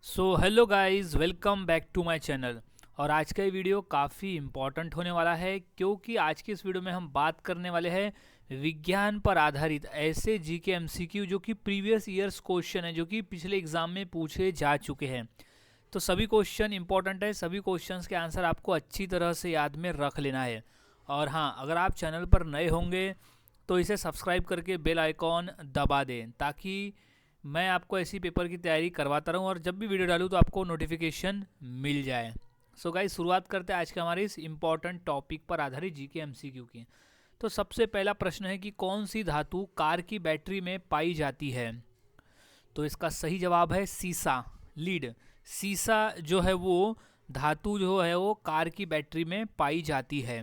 So hello guys, welcome back to my channel. और आज का ये वीडियो काफ़ी इम्पॉर्टेंट होने वाला है क्योंकि आज की इस वीडियो में हम बात करने वाले हैं विज्ञान पर आधारित ऐसे जीके एमसीक्यू जो कि प्रीवियस ईयर्स क्वेश्चन है, जो कि पिछले एग्जाम में पूछे जा चुके हैं। तो सभी क्वेश्चन इंपॉर्टेंट है, सभी क्वेश्चंस के आंसर आपको अच्छी तरह से याद में रख लेना है। और हाँ, अगर आप चैनल पर नए होंगे तो इसे सब्सक्राइब करके बेल आइकॉन दबा दें ताकि मैं आपको ऐसी पेपर की तैयारी करवाता रहूं और जब भी वीडियो डालूं तो आपको नोटिफिकेशन मिल जाए। सो गाइस, शुरुआत करते हैं आज के हमारे इस इम्पॉर्टेंट टॉपिक पर आधारित जीके एमसीक्यू की। तो सबसे पहला प्रश्न है कि कौन सी धातु कार की बैटरी में पाई जाती है। तो इसका सही जवाब है सीसा, लीड। सीसा जो है वो धातु जो है वो कार की बैटरी में पाई जाती है।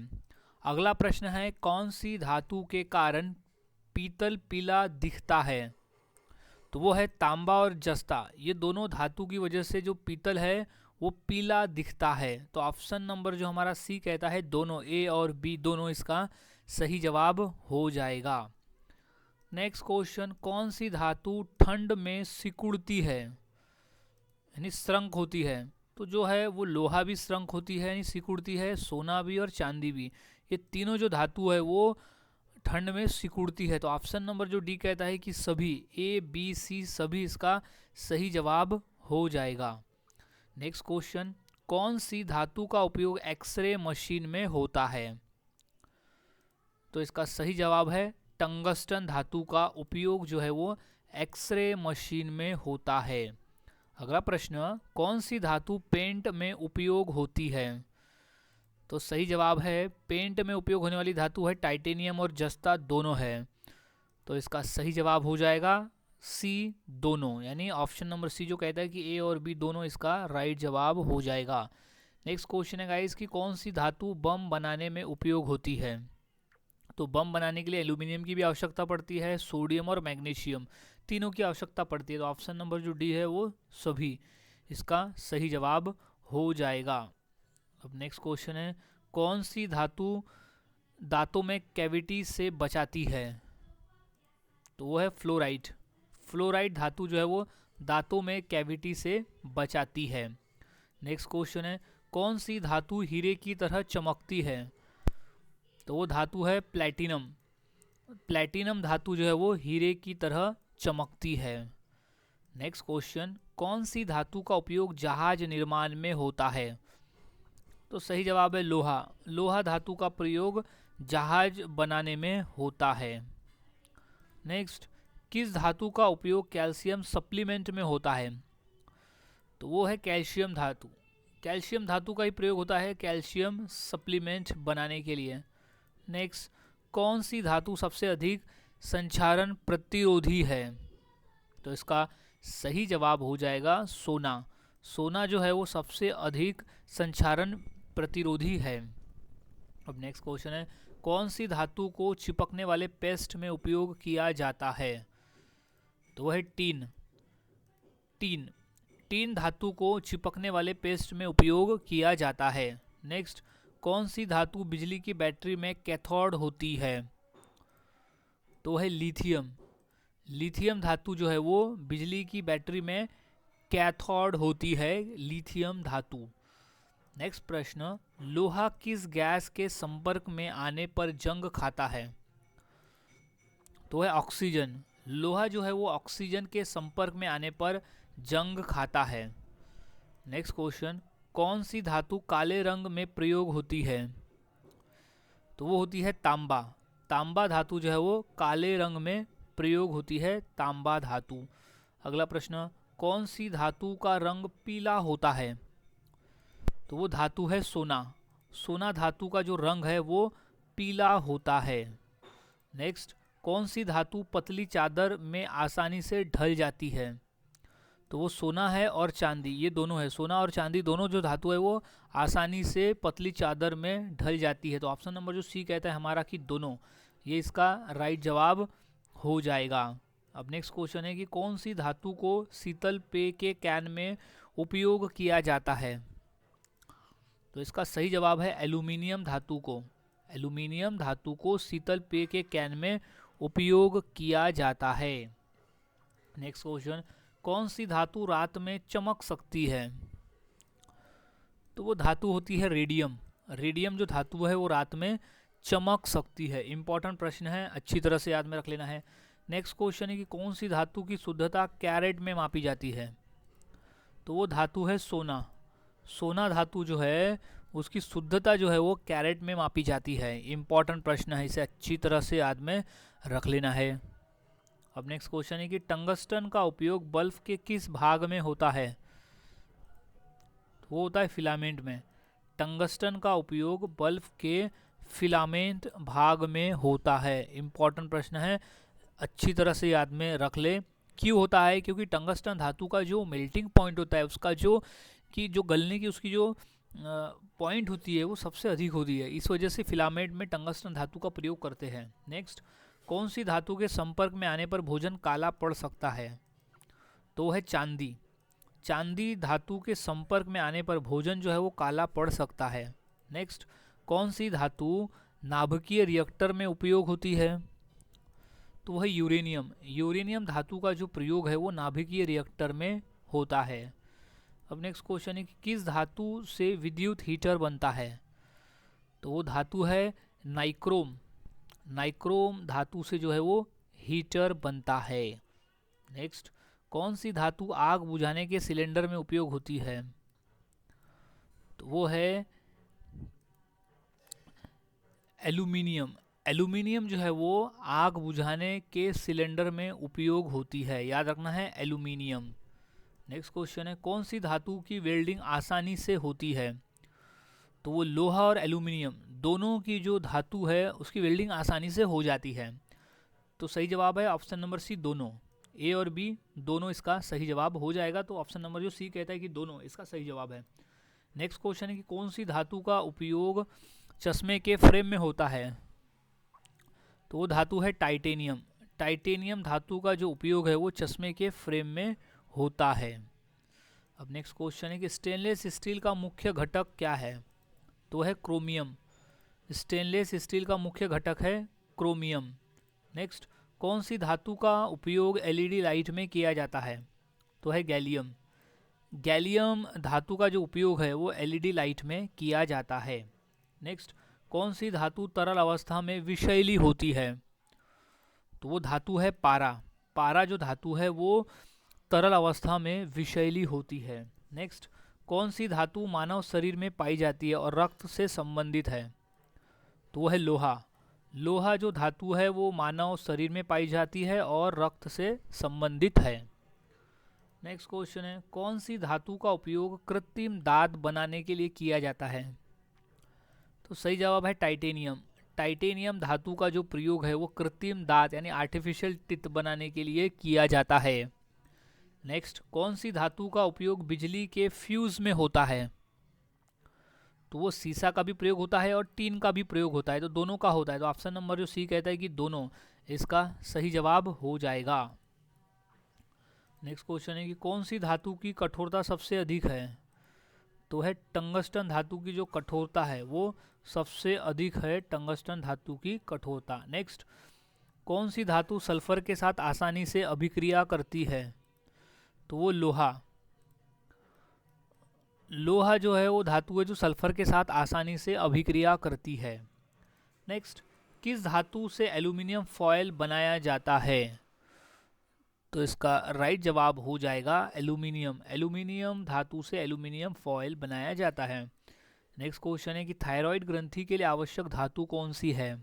अगला प्रश्न है, कौन सी धातु के कारण पीतल पीला दिखता है। तो वो है तांबा और जस्ता। ये दोनों धातु की वजह से जो पीतल है वो पीला दिखता है। तो ऑप्शन नंबर जो हमारा सी कहता है दोनों, ए और बी दोनों इसका सही जवाब हो जाएगा। नेक्स्ट क्वेश्चन, कौन सी धातु ठंड में सिकुड़ती है यानी श्रंक होती है। तो जो है वो लोहा भी श्रंक होती है यानी सिकुड़ती है, सोना भी और चांदी भी। ये तीनों जो धातु है वो ठंड में सिकुड़ती है। तो ऑप्शन नंबर जो डी कहता है कि सभी, ए बी सी सभी इसका सही जवाब हो जाएगा। नेक्स्ट क्वेश्चन, कौन सी धातु का उपयोग एक्सरे मशीन में होता है। तो इसका सही जवाब है टंगस्टन धातु का उपयोग जो है वो एक्सरे मशीन में होता है। अगला प्रश्न, कौन सी धातु पेंट में उपयोग होती है। तो सही जवाब है पेंट में उपयोग होने वाली धातु है टाइटेनियम और जस्ता दोनों है। तो इसका सही जवाब हो जाएगा सी दोनों, यानी ऑप्शन नंबर सी जो कहता है कि ए और बी दोनों इसका राइट जवाब हो जाएगा। नेक्स्ट क्वेश्चन है गाइस कि कौन सी धातु बम बनाने में उपयोग होती है। तो बम बनाने के लिए एल्यूमिनियम की भी आवश्यकता पड़ती है, सोडियम और मैग्नीशियम तीनों की आवश्यकता पड़ती है। तो ऑप्शन नंबर जो डी है वो सभी इसका सही जवाब हो जाएगा। अब नेक्स्ट क्वेश्चन है, कौन सी धातु दांतों में कैविटी से बचाती है। तो वो है फ्लोराइड। फ्लोराइड धातु जो है वो दांतों में कैविटी से बचाती है। नेक्स्ट क्वेश्चन है, कौन सी धातु हीरे की तरह चमकती है। तो वो धातु है प्लैटिनम। प्लैटिनम धातु जो है वो हीरे की तरह चमकती है। नेक्स्ट क्वेश्चन, कौन सी धातु का उपयोग जहाज निर्माण में होता है। तो सही जवाब है लोहा। लोहा धातु का प्रयोग जहाज बनाने में होता है। नेक्स्ट, किस धातु का उपयोग कैल्शियम सप्लीमेंट में होता है। तो वो है कैल्शियम धातु। कैल्शियम धातु का ही प्रयोग होता है कैल्शियम सप्लीमेंट बनाने के लिए। नेक्स्ट, कौन सी धातु सबसे अधिक संक्षारण प्रतिरोधी है। तो इसका सही जवाब हो जाएगा सोना। सोना जो है वो सबसे अधिक संक्षारण प्रतिरोधी है। अब नेक्स्ट क्वेश्चन है, कौन सी धातु को चिपकने वाले पेस्ट में उपयोग किया जाता है। तो वह है टीन। टीन टीन धातु को चिपकने वाले पेस्ट में उपयोग किया जाता है। नेक्स्ट, कौन सी धातु बिजली की बैटरी में कैथोड होती है। तो वह है लिथियम। लिथियम धातु जो है वो बिजली की बैटरी में कैथोड होती है, लिथियम धातु। नेक्स्ट प्रश्न, लोहा किस गैस के संपर्क में आने पर जंग खाता है। तो है ऑक्सीजन। लोहा जो है वो ऑक्सीजन के संपर्क में आने पर जंग खाता है। नेक्स्ट क्वेश्चन, कौन सी धातु काले रंग में प्रयोग होती है। तो वो होती है तांबा। तांबा धातु जो है वो काले रंग में प्रयोग होती है, तांबा धातु। अगला प्रश्न, कौन सी धातु का रंग पीला होता है। तो वो धातु है सोना। सोना धातु का जो रंग है वो पीला होता है। नेक्स्ट, कौन सी धातु पतली चादर में आसानी से ढल जाती है। तो वो सोना है और चांदी, ये दोनों है। सोना और चांदी दोनों जो धातु है वो आसानी से पतली चादर में ढल जाती है। तो ऑप्शन नंबर जो सी कहता है हमारा कि दोनों, ये इसका राइट जवाब हो जाएगा। अब नेक्स्ट क्वेश्चन है कि कौन सी धातु को शीतल पेय के कैन में उपयोग किया जाता है। तो इसका सही जवाब है एल्यूमिनियम धातु को। एल्यूमिनियम धातु को शीतल पेय के कैन में उपयोग किया जाता है। नेक्स्ट क्वेश्चन, कौन सी धातु रात में चमक सकती है? तो वो धातु होती है रेडियम। रेडियम जो धातु है वो रात में चमक सकती है। इंपॉर्टेंट प्रश्न है, अच्छी तरह से याद में रख लेना है। नेक्स्ट क्वेश्चन है कि कौन सी धातु की शुद्धता कैरेट में मापी जाती है? तो वो धातु है सोना। सोना धातु जो है उसकी शुद्धता जो है वो कैरेट में मापी जाती है। इंपॉर्टेंट प्रश्न है, इसे अच्छी तरह से याद में रख लेना है। अब नेक्स्ट क्वेश्चन है कि टंगस्टन का उपयोग बल्ब के किस भाग में होता है? वो होता है फिलामेंट में। टंगस्टन का उपयोग बल्ब के फिलामेंट भाग में होता है। इंपॉर्टेंट प्रश्न है, अच्छी तरह से याद में रख ले। क्यों होता है? क्योंकि टंगस्टन धातु का जो मेल्टिंग पॉइंट होता है, उसका जो गलने की उसकी जो पॉइंट होती है वो सबसे अधिक होती है। इस वजह से फिलामेंट में टंगस्टन धातु का प्रयोग करते हैं। नेक्स्ट, कौन सी धातु के संपर्क में आने पर भोजन काला पड़ सकता है? तो है चांदी। चांदी धातु के संपर्क में आने पर भोजन जो है वो काला पड़ सकता है। नेक्स्ट, कौन सी धातु नाभिकीय रिएक्टर में उपयोग होती है? तो वह यूरेनियम। यूरेनियम धातु का जो प्रयोग है वो नाभिकीय रिएक्टर में होता है। अब नेक्स्ट क्वेश्चन है कि किस धातु से विद्युत हीटर बनता है? तो वो धातु है नाइक्रोम। नाइक्रोम धातु से जो है वो हीटर बनता है। नेक्स्ट, कौन सी धातु आग बुझाने के सिलेंडर में उपयोग होती है? तो वो है एल्यूमिनियम। एल्यूमिनियम जो है वो आग बुझाने के सिलेंडर में उपयोग होती है, याद रखना है एल्यूमिनियम। नेक्स्ट क्वेश्चन है कौन सी धातु की वेल्डिंग आसानी से होती है? तो वो लोहा और एल्यूमिनियम दोनों की जो धातु है उसकी वेल्डिंग आसानी से हो जाती है। तो सही जवाब है ऑप्शन नंबर सी, दोनों। ए और बी दोनों इसका सही जवाब हो जाएगा। तो ऑप्शन नंबर जो सी कहता है कि दोनों इसका सही जवाब है। नेक्स्ट क्वेश्चन है कि कौन सी धातु का उपयोग चश्मे के फ्रेम में होता है? तो वो धातु है टाइटेनियम। टाइटेनियम धातु का जो उपयोग है वो चश्मे के फ्रेम में होता है। अब नेक्स्ट क्वेश्चन है कि स्टेनलेस स्टील का मुख्य घटक क्या है? तो है क्रोमियम। स्टेनलेस स्टील का मुख्य घटक है क्रोमियम। नेक्स्ट, कौन सी धातु का उपयोग एलईडी लाइट में किया जाता है? तो है गैलियम। गैलियम धातु का जो उपयोग है वो एलईडी लाइट में किया जाता है। नेक्स्ट, कौन सी धातु तरल अवस्था में विषैली होती है? तो वो धातु है पारा। पारा जो धातु है वो तरल अवस्था में विषैली होती है। नेक्स्ट, कौन सी धातु मानव शरीर में पाई जाती है और रक्त से संबंधित है? तो वो है लोहा। लोहा जो धातु है वो मानव शरीर में पाई जाती है और रक्त से संबंधित है। नेक्स्ट क्वेश्चन है कौन सी धातु का उपयोग कृत्रिम दांत बनाने के लिए किया जाता है? तो सही जवाब है टाइटेनियम। टाइटेनियम धातु का जो प्रयोग है वो कृत्रिम दांत यानी आर्टिफिशियल टीथ बनाने के लिए किया जाता है। नेक्स्ट, कौन सी धातु का उपयोग बिजली के फ्यूज में होता है? तो वो सीसा का भी प्रयोग होता है और टीन का भी प्रयोग होता है, तो दोनों का होता है। तो ऑप्शन नंबर जो सी कहता है कि दोनों, इसका सही जवाब हो जाएगा। नेक्स्ट क्वेश्चन है कि कौन सी धातु की कठोरता सबसे अधिक है? तो है टंगस्टन धातु की जो कठोरता है वो सबसे अधिक है, टंगस्टन धातु की कठोरता। नेक्स्ट, कौन सी धातु सल्फर के साथ आसानी से अभिक्रिया करती है? तो वो लोहा। लोहा जो है वो धातु है जो सल्फर के साथ आसानी से अभिक्रिया करती है। नेक्स्ट, किस धातु से एल्यूमिनियम फॉयल बनाया जाता है? तो इसका राइट जवाब हो जाएगा एल्यूमिनियम। एल्यूमिनियम धातु से एल्यूमिनियम फॉयल बनाया जाता है। नेक्स्ट क्वेश्चन है कि थायराइड ग्रंथि के लिए आवश्यक धातु कौन सी है?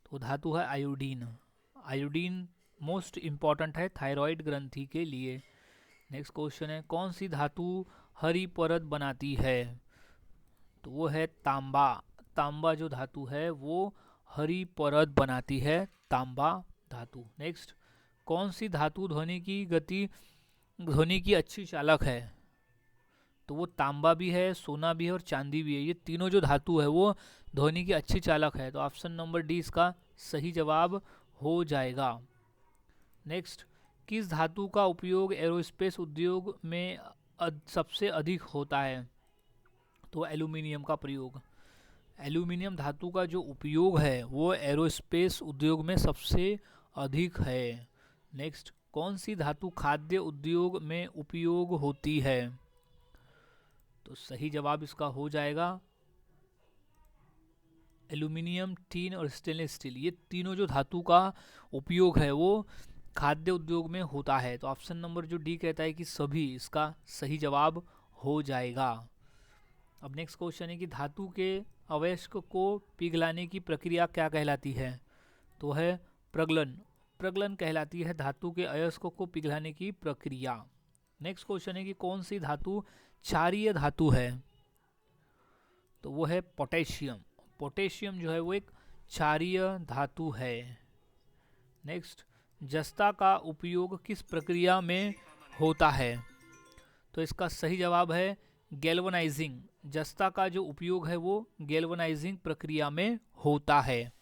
तो धातु है आयोडीन। आयोडीन मोस्ट इम्पॉर्टेंट है थायराइड ग्रंथि के लिए। नेक्स्ट क्वेश्चन है कौन सी धातु हरी परत बनाती है? तो वो है तांबा। तांबा जो धातु है वो हरी परत बनाती है, तांबा धातु। नेक्स्ट, कौन सी धातु ध्वनि की अच्छी चालक है? तो वो तांबा भी है, सोना भी है और चांदी भी है। ये तीनों जो धातु है वो ध्वनि की अच्छी चालक है। तो ऑप्शन नंबर डी इसका सही जवाब हो जाएगा। नेक्स्ट, किस धातु का उपयोग एरोस्पेस उद्योग में सबसे अधिक होता है? तो एल्यूमिनियम का प्रयोग। एल्यूमिनियम धातु का जो उपयोग है वो एरोस्पेस उद्योग में सबसे अधिक है। नेक्स्ट, कौन सी धातु खाद्य उद्योग में उपयोग होती है? तो सही जवाब इसका हो जाएगा एल्यूमिनियम, टीन और स्टेनलेस स्टील। ये तीनों जो धातु का उपयोग है वो खाद्य उद्योग में होता है। तो ऑप्शन नंबर जो डी कहता है कि सभी इसका सही जवाब हो जाएगा। अब नेक्स्ट क्वेश्चन है कि धातु के अवयस्क को पिघलाने की प्रक्रिया क्या कहलाती है? तो है प्रगलन। प्रगलन कहलाती है धातु के अयस्कों को पिघलाने की प्रक्रिया। नेक्स्ट क्वेश्चन है कि कौन सी धातु क्षारीय धातु है? तो वो है पोटेशियम। पोटेशियम जो है वो एक क्षारीय धातु है। नेक्स्ट, जस्ता का उपयोग किस प्रक्रिया में होता है? तो इसका सही जवाब है गैल्वनाइजिंग। जस्ता का जो उपयोग है वो गैल्वनाइजिंग प्रक्रिया में होता है।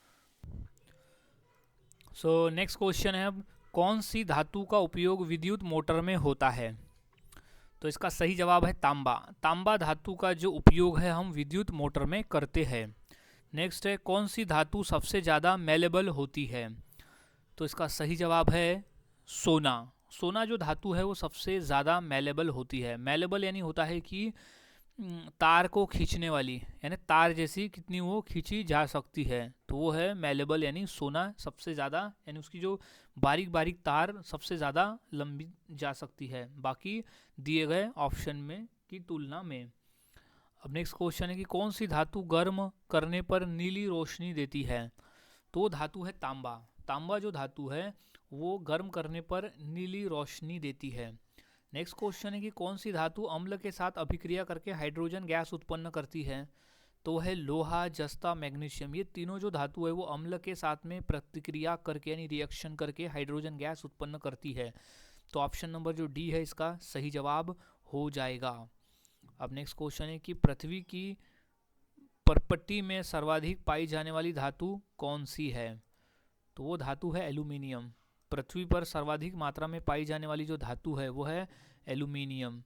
सो नेक्स्ट क्वेश्चन है, अब कौन सी धातु का उपयोग विद्युत मोटर में होता है? तो इसका सही जवाब है तांबा। तांबा धातु का जो उपयोग है हम विद्युत मोटर में करते हैं। नेक्स्ट है, कौन सी धातु सबसे ज़्यादा मेलेबल होती है? तो इसका सही जवाब है सोना। सोना जो धातु है वो सबसे ज़्यादा मेलेबल होती है। मेलेबल यानी होता है कि तार को खींचने वाली, यानी तार जैसी कितनी वो खींची जा सकती है, तो वो है मेलेबल। यानी सोना सबसे ज़्यादा, यानी उसकी जो बारीक बारीक तार सबसे ज़्यादा लंबी जा सकती है बाकी दिए गए ऑप्शन में की तुलना में। अब नेक्स्ट क्वेश्चन है कि कौन सी धातु गर्म करने पर नीली रोशनी देती है? तो धातु है तांबा। तांबा जो धातु है वो गर्म करने पर नीली रोशनी देती है। नेक्स्ट क्वेश्चन है कि कौन सी धातु अम्ल के साथ अभिक्रिया करके हाइड्रोजन गैस उत्पन्न करती है? तो है लोहा, जस्ता, मैग्नीशियम। ये तीनों जो धातु है वो अम्ल के साथ में प्रतिक्रिया करके यानी रिएक्शन करके हाइड्रोजन गैस उत्पन्न करती है। तो ऑप्शन नंबर जो डी है इसका सही जवाब हो जाएगा। अब नेक्स्ट क्वेश्चन है कि पृथ्वी की परपट्टी में सर्वाधिक पाई जाने वाली धातु कौन सी है? तो वो धातु है एल्यूमिनियम। पृथ्वी पर सर्वाधिक मात्रा में पाई जाने वाली जो धातु है वो है एल्यूमिनियम।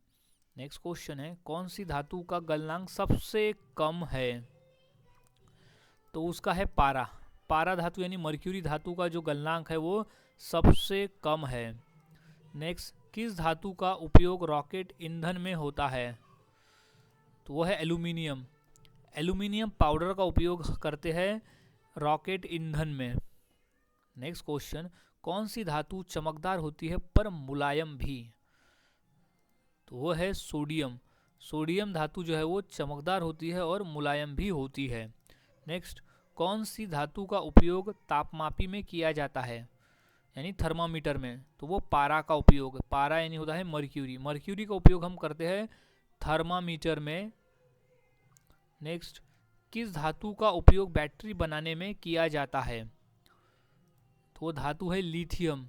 नेक्स्ट क्वेश्चन है, कौन सी धातु का गलनांक सबसे कम है? तो उसका है पारा। पारा धातु यानी मर्क्यूरी धातु का जो गलनांक है वो सबसे कम है। नेक्स्ट, किस धातु का उपयोग रॉकेट ईंधन में होता है? तो वो है एल्यूमिनियम। एल्यूमिनियम पाउडर का उपयोग करते हैं रॉकेट ईंधन में। नेक्स्ट क्वेश्चन, कौन सी धातु चमकदार होती है पर मुलायम भी? तो वो है सोडियम। सोडियम धातु जो है वो चमकदार होती है और मुलायम भी होती है। नेक्स्ट, कौन सी धातु का उपयोग तापमापी में किया जाता है यानी थर्मामीटर में? तो वो पारा का उपयोग। पारा यानी होता है मर्क्यूरी। मर्क्यूरी का उपयोग हम करते हैं थर्मामीटर में। नेक्स्ट, किस धातु का उपयोग बैटरी बनाने में किया जाता है? तो वो धातु है लिथियम।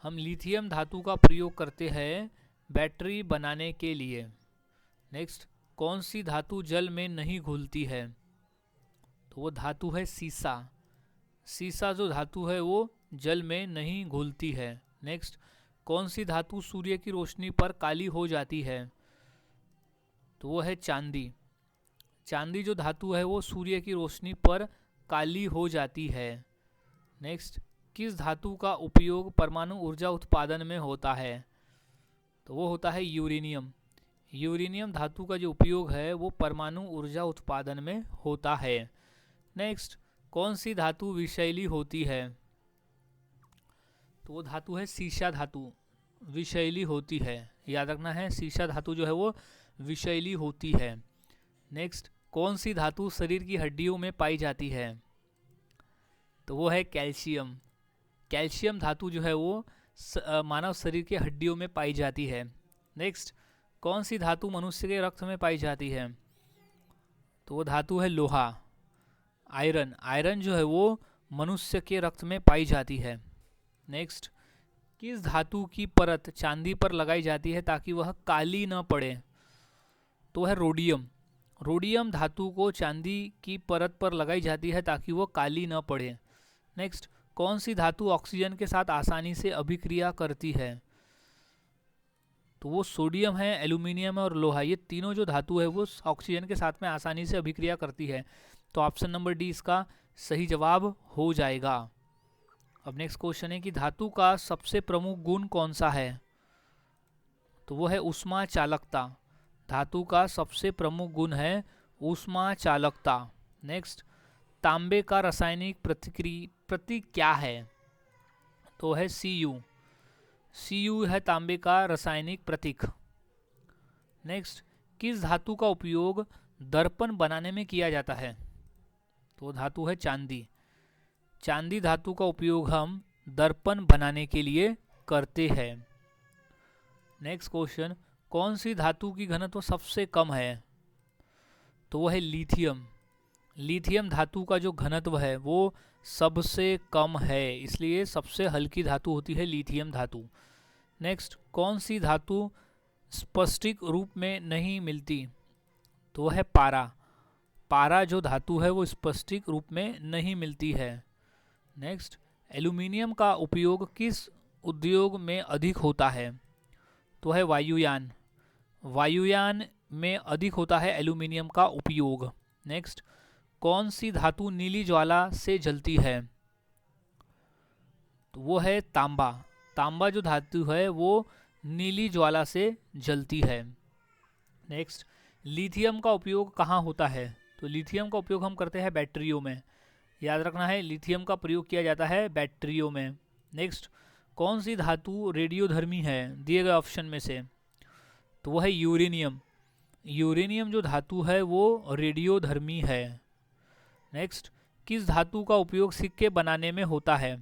हम लिथियम धातु का प्रयोग करते हैं बैटरी बनाने के लिए। नेक्स्ट, कौन सी धातु जल में नहीं घुलती है? तो वो धातु है सीसा। सीसा जो धातु है वो जल में नहीं घुलती है। नेक्स्ट, कौन सी धातु सूर्य की रोशनी पर काली हो जाती है? तो वो है चांदी। चांदी जो धातु है वो सूर्य की रोशनी पर काली हो जाती है। नेक्स्ट, किस धातु का उपयोग परमाणु ऊर्जा उत्पादन में होता है? तो वो होता है यूरेनियम। यूरेनियम धातु का जो उपयोग है वो परमाणु ऊर्जा उत्पादन में होता है। नेक्स्ट, कौन सी धातु विषैली होती है? तो वो धातु है सीसा धातु। विषैली होती है, याद रखना है, सीसा धातु जो है वो विषैली होती है। नेक्स्ट, कौन सी धातु शरीर की हड्डियों में पाई जाती है? तो वो है कैल्शियम। कैल्शियम धातु जो है वो मानव शरीर के हड्डियों में पाई जाती है। नेक्स्ट, कौन सी धातु मनुष्य के रक्त में पाई जाती है? तो वो धातु है लोहा। आयरन। आयरन जो है वो मनुष्य के रक्त में पाई जाती है। नेक्स्ट, किस धातु की परत चांदी पर लगाई जाती है ताकि वह काली न पड़े? तो है रोडियम। रोडियम धातु को चांदी की परत पर लगाई जाती है ताकि वो काली न पड़े। नेक्स्ट, कौन सी धातु ऑक्सीजन के साथ आसानी से अभिक्रिया करती है? तो वो सोडियम है, एल्यूमिनियम है और लोहा। ये तीनों जो धातु है वो ऑक्सीजन के साथ में आसानी से अभिक्रिया करती है। तो ऑप्शन नंबर डी इसका सही जवाब हो जाएगा। अब नेक्स्ट क्वेश्चन है कि धातु का सबसे प्रमुख गुण कौन सा है, तो वो है ऊष्मा चालकता। धातु का सबसे प्रमुख गुण है ऊष्मा चालकता। नेक्स्ट, तांबे का रासायनिक प्रतीक क्या है, तो है Cu। Cu है तांबे का रासायनिक प्रतीक। नेक्स्ट, किस धातु का उपयोग दर्पण बनाने में किया जाता है, तो धातु है चांदी। चांदी धातु का उपयोग हम दर्पण बनाने के लिए करते हैं। नेक्स्ट क्वेश्चन, कौन सी धातु की घनत्व सबसे कम है, तो वो है लिथियम। लिथियम धातु का जो घनत्व है वो सबसे कम है, इसलिए सबसे हल्की धातु होती है लिथियम धातु। नेक्स्ट, कौन सी धातु स्पष्टिक रूप में नहीं मिलती, तो वह है पारा। पारा जो धातु है वो स्पष्टिक रूप में नहीं मिलती है। नेक्स्ट, एल्यूमिनियम का उपयोग किस उद्योग में अधिक होता है, तो है वायुयान। वायुयान में अधिक होता है एल्यूमिनियम का उपयोग। नेक्स्ट, कौन सी धातु नीली ज्वाला से जलती है, तो वो है तांबा। तांबा जो धातु है वो नीली ज्वाला से जलती है। नेक्स्ट, लिथियम का उपयोग कहाँ होता है, तो लिथियम का उपयोग हम करते हैं बैटरियों में। याद रखना है, लिथियम का प्रयोग किया जाता है बैटरियों में। नेक्स्ट, कौन सी धातु रेडियोधर्मी है दिए गए ऑप्शन में से, तो वो है यूरेनियम। यूरेनियम जो धातु है वो रेडियोधर्मी है। नेक्स्ट, किस धातु का उपयोग सिक्के बनाने में होता है,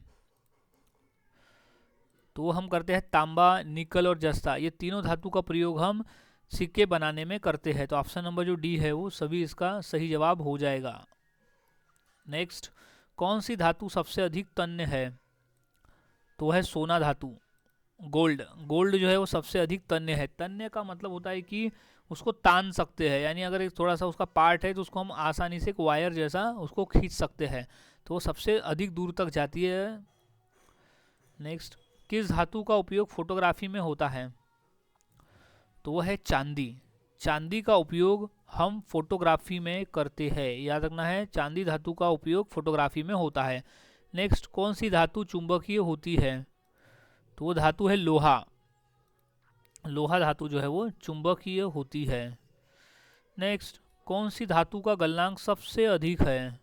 तो हम करते हैं तांबा, निकल और जस्ता। ये तीनों धातु का प्रयोग हम सिक्के बनाने में करते हैं, तो ऑप्शन नंबर जो डी है वो सभी इसका सही जवाब हो जाएगा। नेक्स्ट, कौन सी धातु सबसे अधिक तन्य है, तो है सोना धातु, गोल्ड। गोल्ड जो है वो सबसे अधिक तन्य है। तन्य का मतलब होता है कि उसको तान सकते हैं, यानी अगर एक थोड़ा सा उसका पार्ट है तो उसको हम आसानी से एक वायर जैसा उसको खींच सकते हैं, तो वो सबसे अधिक दूर तक जाती है। नेक्स्ट, किस धातु का उपयोग फोटोग्राफी में होता है, तो वह है चांदी। चांदी का उपयोग हम फोटोग्राफी में करते हैं, याद रखना है, चांदी धातु का उपयोग फोटोग्राफी में होता है। नेक्स्ट, कौन सी धातु चुंबकीय होती है, तो वो धातु है लोहा। लोहा धातु जो है वो चुंबकीय होती है। नेक्स्ट, कौन सी धातु का गलनांक सबसे अधिक है,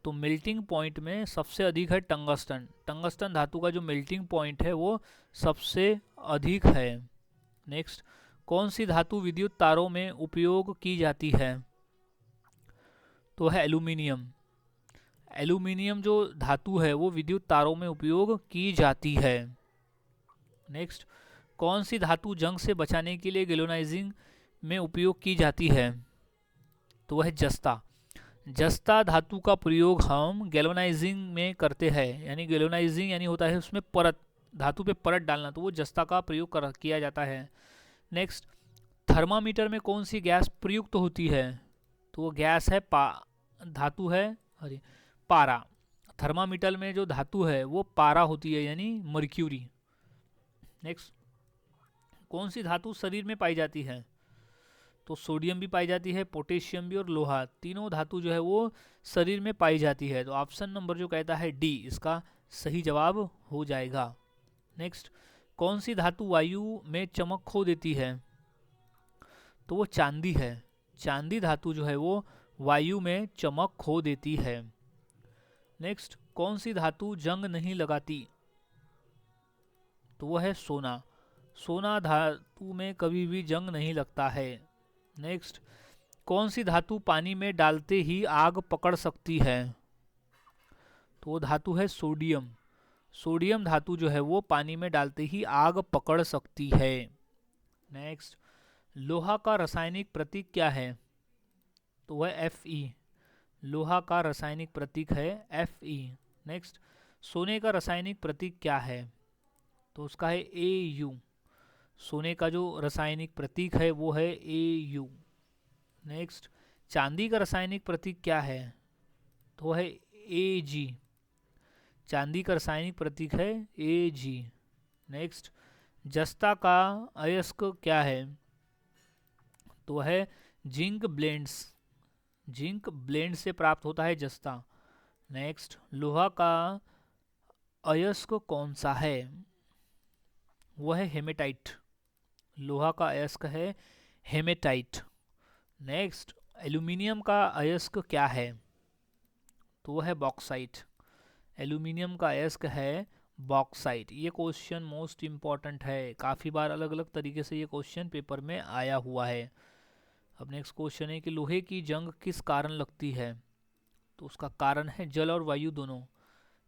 तो मेल्टिंग पॉइंट में सबसे अधिक है टंगस्टन। टंगस्टन धातु का जो मेल्टिंग पॉइंट है वो सबसे अधिक है। नेक्स्ट, कौन सी धातु विद्युत तारों में उपयोग की जाती है, तो है एल्यूमिनियम। एल्यूमिनियम जो धातु है वो विद्युत तारों में उपयोग की जाती है। नेक्स्ट, कौन सी धातु जंग से बचाने के लिए गैल्वेनाइजिंग में उपयोग की जाती है, तो वह है जस्ता। जस्ता धातु का प्रयोग हम गैल्वेनाइजिंग में करते हैं, यानी गैल्वेनाइजिंग यानी होता है उसमें परत, धातु पे परत डालना, तो वो जस्ता का प्रयोग किया जाता है। नेक्स्ट, थर्मामीटर में कौन सी गैस प्रयुक्त होती है, तो वो गैस है धातु है पारा। थर्मामीटर में जो धातु है वो पारा होती है, यानी मर्क्यूरी। नेक्स्ट, कौन सी धातु शरीर में पाई जाती है, तो सोडियम भी पाई जाती है, पोटेशियम भी और लोहा, तीनों धातु जो है वो शरीर में पाई जाती है, तो ऑप्शन नंबर जो कहता है डी इसका सही जवाब हो जाएगा। नेक्स्ट, कौन सी धातु वायु में चमक खो देती है, तो वो चांदी है। चांदी धातु जो है वो वायु में चमक खो देती है। नेक्स्ट, कौन सी धातु जंग नहीं लगाती, तो वो है सोना। सोना धातु में कभी भी जंग नहीं लगता है। नेक्स्ट, कौन सी धातु पानी में डालते ही आग पकड़ सकती है, तो वो धातु है सोडियम। सोडियम धातु जो है वो पानी में डालते ही आग पकड़ सकती है। नेक्स्ट, लोहा का रासायनिक प्रतीक क्या है, तो वह Fe। लोहा का रासायनिक प्रतीक है Fe। नेक्स्ट, सोने का रासायनिक प्रतीक क्या है, तो उसका है Au। सोने का जो रासायनिक प्रतीक है वो है Au। नेक्स्ट, चांदी का रासायनिक प्रतीक क्या है, तो है Ag। चांदी का रासायनिक प्रतीक है Ag। नेक्स्ट, जस्ता का अयस्क क्या है, तो है जिंक ब्लेंड्स। जिंक ब्लेंड से प्राप्त होता है जस्ता। नेक्स्ट, लोहा का अयस्क कौन सा है? वो है हेमेटाइट। लोहा का अयस्क है हेमेटाइट। नेक्स्ट, एल्यूमिनियम का अयस्क क्या है? तो वो है बॉक्साइट। एल्यूमिनियम का अयस्क है बॉक्साइट। ये क्वेश्चन मोस्ट इम्पॉर्टेंट है, काफ़ी बार अलग अलग तरीके से ये क्वेश्चन पेपर में आया हुआ है। अब नेक्स्ट क्वेश्चन है कि लोहे की जंग किस कारण लगती है? तो उसका कारण है जल और वायु दोनों।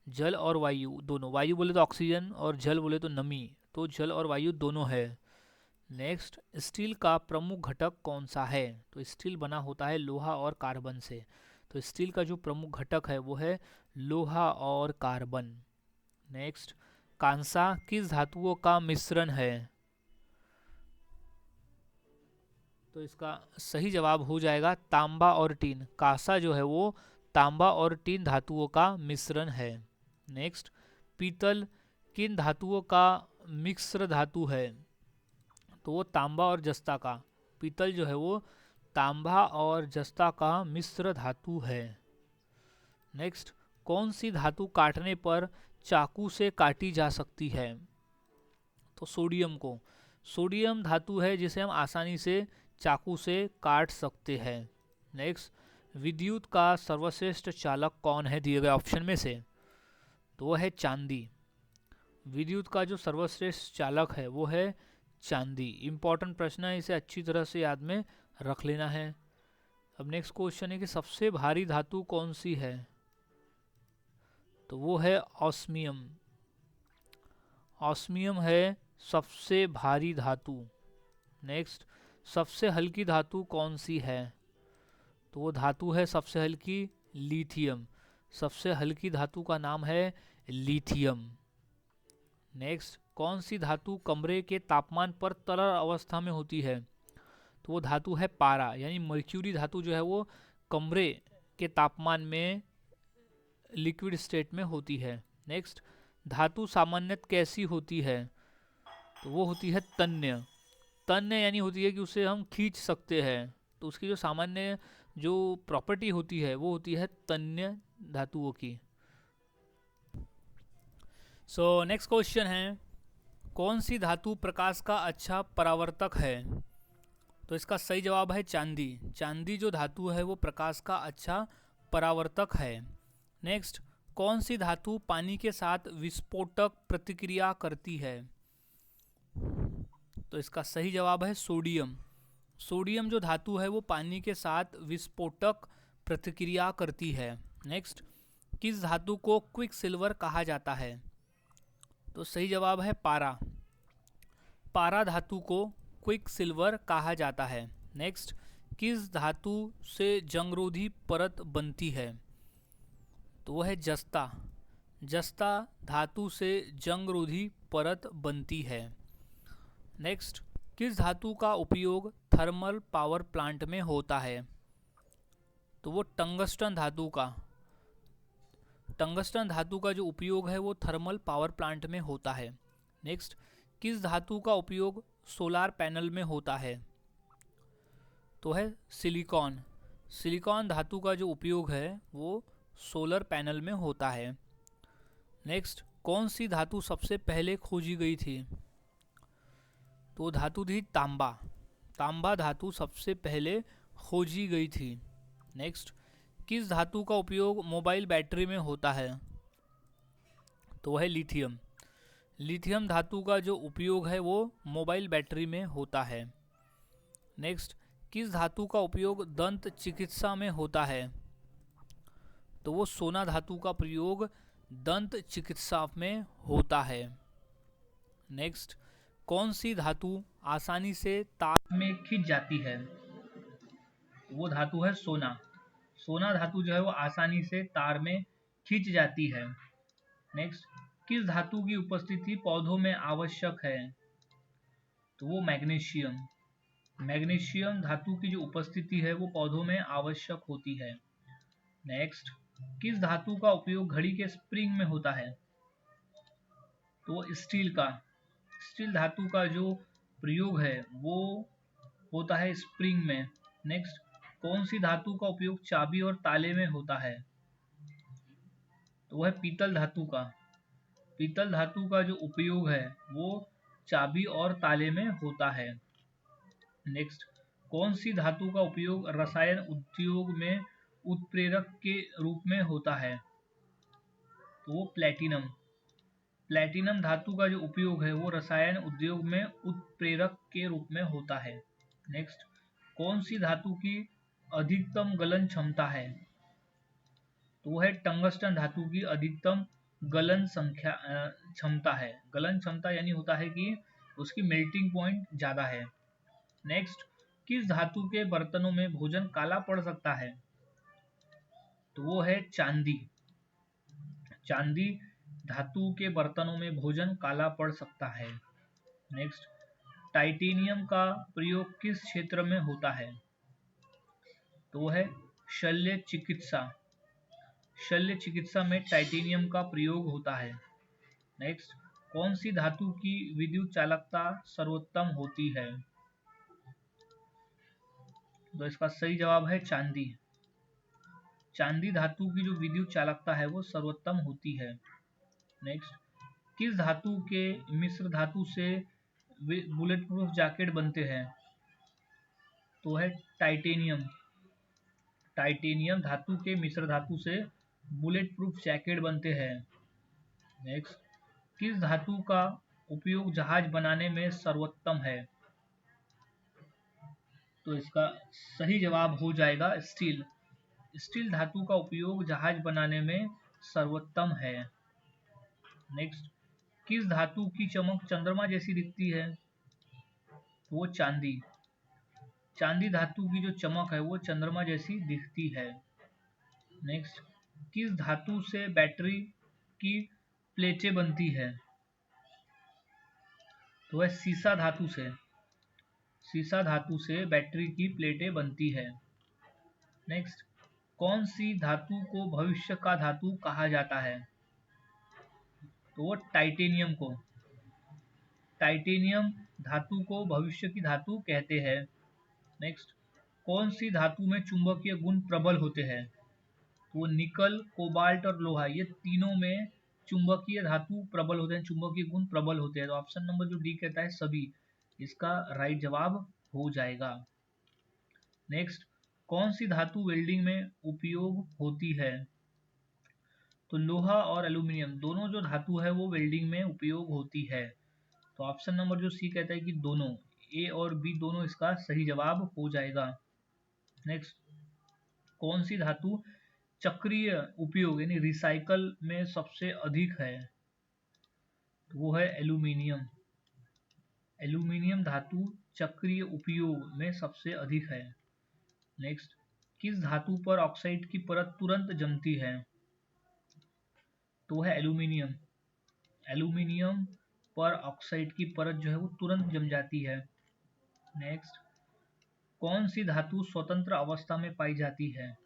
जल और वायु दोनों, वायु बोले तो ऑक्सीजन और जल बोले तो नमी, तो जल और वायु दोनों है। नेक्स्ट, स्टील का प्रमुख घटक कौन सा है? तो स्टील बना होता है लोहा और कार्बन से। तो स्टील का जो प्रमुख घटक है वो है लोहा और कार्बन। नेक्स्ट, कांसा किस धातुओं का मिश्रण है? तो इसका सही जवाब हो जाएगा तांबा और टीन। कांसा जो है वो तांबा और टीन धातुओं का मिश्रण है। नेक्स्ट, पीतल किन धातुओं का मिश्र धातु है? तो वो तांबा और जस्ता का। पीतल जो है वो तांबा और जस्ता का मिश्र धातु है। नेक्स्ट, कौन सी धातु काटने पर चाकू से काटी जा सकती है? तो सोडियम को। सोडियम धातु है जिसे हम आसानी से चाकू से काट सकते हैं। नेक्स्ट, विद्युत का सर्वश्रेष्ठ चालक कौन है दिए गए ऑप्शन में से? तो वो है चांदी। विद्युत का जो सर्वश्रेष्ठ चालक है वो है चांदी। इंपॉर्टेंट प्रश्न है, इसे अच्छी तरह से याद में रख लेना है। अब नेक्स्ट क्वेश्चन है कि सबसे भारी धातु कौन सी है? तो वो है ऑस्मियम। ऑस्मियम है सबसे भारी धातु। नेक्स्ट, सबसे हल्की धातु कौन सी है? तो वो धातु है सबसे हल्की लिथियम। सबसे हल्की धातु का नाम है लिथियम। नेक्स्ट, कौन सी धातु कमरे के तापमान पर तरल अवस्था में होती है? तो वो धातु है पारा, यानी मर्क्यूरी धातु जो है वो कमरे के तापमान में लिक्विड स्टेट में होती है। नेक्स्ट, धातु सामान्यतः कैसी होती है? तो वो होती है तन्य। तन्य यानी होती है कि उसे हम खींच सकते हैं, तो उसकी जो सामान्य जो प्रॉपर्टी होती है वो होती है तन्य धातुओं की। सो नेक्स्ट क्वेश्चन है, कौन सी धातु प्रकाश का अच्छा परावर्तक है? तो इसका सही जवाब है चांदी। चांदी जो धातु है वो प्रकाश का अच्छा परावर्तक है। नेक्स्ट, कौन सी धातु पानी के साथ विस्फोटक प्रतिक्रिया करती है? तो इसका सही जवाब है सोडियम। सोडियम जो धातु है वो पानी के साथ विस्फोटक प्रतिक्रिया करती है। नेक्स्ट, किस धातु को क्विक सिल्वर कहा जाता है? तो सही जवाब है पारा। पारा धातु को क्विक सिल्वर कहा जाता है। नेक्स्ट, किस धातु से जंगरोधी परत बनती है? तो वह है जस्ता। जस्ता धातु से जंगरोधी परत बनती है। नेक्स्ट, किस धातु का उपयोग थर्मल पावर प्लांट में होता है? तो वो टंगस्टन धातु का। टंगस्टन धातु का जो उपयोग है वो थर्मल पावर प्लांट में होता है। नेक्स्ट, किस धातु का उपयोग सोलार पैनल में होता है? तो है सिलिकॉन। सिलिकॉन धातु का जो उपयोग है वो सोलर पैनल में होता है। नेक्स्ट, कौन सी धातु सबसे पहले खोजी गई थी? तो धातु थी तांबा। तांबा धातु सबसे पहले खोजी गई थी। नेक्स्ट, किस धातु का उपयोग मोबाइल बैटरी में होता है? तो वह लिथियम। लिथियम धातु का जो उपयोग है वो मोबाइल बैटरी में होता है। नेक्स्ट, किस धातु का उपयोग दंत चिकित्सा में होता है? तो वो सोना धातु का प्रयोग दंत चिकित्सा में होता है। नेक्स्ट, कौन सी धातु आसानी से तार में खिंच जाती है? वो धातु है सोना। सोना धातु जो है वो आसानी से तार में खिंच जाती है। नेक्स्ट, किस धातु की उपस्थिति पौधों में आवश्यक है? तो वो मैग्नीशियम। मैग्नीशियम धातु की जो उपस्थिति है वो पौधों में आवश्यक होती है। नेक्स्ट, किस धातु का उपयोग घड़ी के स्प्रिंग में होता है? तो वो स्टील का। स्टील धातु का जो प्रयोग है वो होता है स्प्रिंग में। नेक्स्ट, कौन सी धातु का उपयोग चाबी और ताले में होता है? तो वह पीतल धातु का। पीतल धातु का जो उपयोग है वो चाबी और ताले में होता है। नेक्स्ट, कौन सी धातु का उपयोग रसायन उद्योग में उत्प्रेरक के रूप में होता है? तो वो प्लेटिनम। प्लेटिनम धातु का जो उपयोग है वो रसायन उद्योग में उत्प्रेरक के रूप में होता है। नेक्स्ट, कौन सी धातु की अधिकतम गलन क्षमता है? तो वो है टंगस्टन धातु की अधिकतम गलन क्षमता है। गलन क्षमता यानी होता है कि उसकी मेल्टिंग पॉइंट ज्यादा है। नेक्स्ट, किस धातु के बर्तनों में भोजन काला पड़ सकता है? तो वो है चांदी। चांदी धातु के बर्तनों में भोजन काला पड़ सकता है। नेक्स्ट, टाइटेनियम का प्रयोग किस क्षेत्र में होता है? तो वो है शल्य चिकित्सा। शल्य चिकित्सा में टाइटेनियम का प्रयोग होता है। नेक्स्ट, कौन सी धातु की विद्युत चालकता सर्वोत्तम होती है? तो इसका सही जवाब है चांदी। चांदी धातु की जो विद्युत चालकता है वो सर्वोत्तम होती है। नेक्स्ट, किस धातु के मिश्र धातु से बुलेट प्रूफ जैकेट बनते हैं? तो है टाइटेनियम। टाइटेनियम धातु के मिश्र धातु से बुलेट प्रूफ जैकेट बनते हैं। नेक्स्ट, किस धातु का उपयोग जहाज बनाने में सर्वोत्तम है? तो इसका सही जवाब हो जाएगा स्टील। स्टील धातु का उपयोग जहाज बनाने में सर्वोत्तम है। नेक्स्ट, किस धातु की चमक चंद्रमा जैसी दिखती है? तो वो चांदी। चांदी धातु की जो चमक है वो चंद्रमा जैसी दिखती है। नेक्स्ट, किस धातु से बैटरी की प्लेटें बनती है? तो वह सीसा धातु से। सीसा धातु से बैटरी की प्लेटें बनती है। नेक्स्ट, कौन सी धातु को भविष्य का धातु कहा जाता है? तो वो टाइटेनियम को। टाइटेनियम धातु को भविष्य की धातु कहते हैं। नेक्स्ट, कौन सी धातु में चुंबकीय गुण प्रबल होते हैं? तो वो निकल, कोबाल्ट और लोहा, ये तीनों में चुंबकीय धातु प्रबल होते हैं, चुंबकीय गुण प्रबल होते हैं। तो ऑप्शन नंबर जो डी कहता है सभी, इसका राइट जवाब हो जाएगा। नेक्स्ट, कौन सी धातु वेल्डिंग में उपयोग होती है? तो लोहा और एल्यूमिनियम दोनों जो धातु है वो वेल्डिंग में उपयोग होती है। तो ऑप्शन नंबर जो सी कहता है कि दोनों, ए और बी दोनों इसका सही जवाब हो जाएगा। नेक्स्ट, कौन सी धातु चक्रीय उपयोग यानी रिसाइकल में सबसे अधिक है? तो वो है एल्यूमिनियम। एल्यूमिनियम धातु चक्रीय उपयोग में सबसे अधिक है। नेक्स्ट, किस धातु पर ऑक्साइड की परत तुरंत जमती है? तो है एल्यूमिनियम। एल्यूमिनियम पर ऑक्साइड की परत जो है वो तुरंत जम जाती है। नेक्स्ट, कौन सी धातु स्वतंत्र अवस्था में पाई जाती है?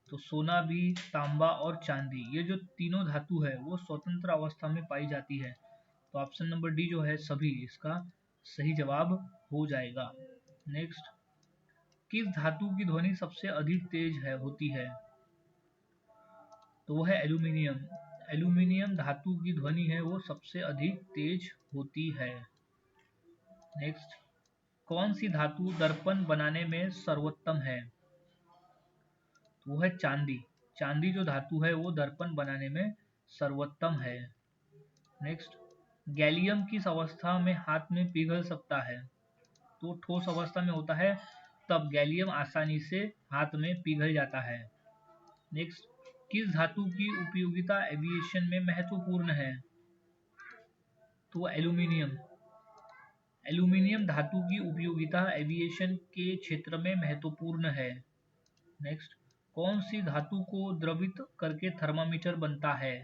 तो सोना भी, तांबा और चांदी, ये जो तीनों धातु है वो स्वतंत्र अवस्था में पाई जाती है। तो ऑप्शन नंबर डी जो है सभी, इसका सही जवाब हो जाएगा। नेक्स्ट, किस धातु की ध्वनि सबसे अधिक तेज होती है? तो वो है एल्यूमिनियम। एल्यूमिनियम धातु की ध्वनि है वो सबसे अधिक तेज होती है। नेक्स्ट, कौन सी धातु दर्पण बनाने में सर्वोत्तम है? तो वो है चांदी। चांदी जो धातु है वो दर्पण बनाने में सर्वोत्तम है। नेक्स्ट, गैलियम किस अवस्था में हाथ में पिघल सकता है? तो ठोस अवस्था में होता है, तब गैलियम आसानी से हाथ में पिघल जाता है। नेक्स्ट, किस धातु की उपयोगिता एविएशन में महत्वपूर्ण है? तो एल्यूमिनियम। एल्यूमिनियम धातु की उपयोगिता एविएशन के क्षेत्र में महत्वपूर्ण है। नेक्स्ट, कौन सी धातु को द्रवित करके थर्मामीटर बनता है?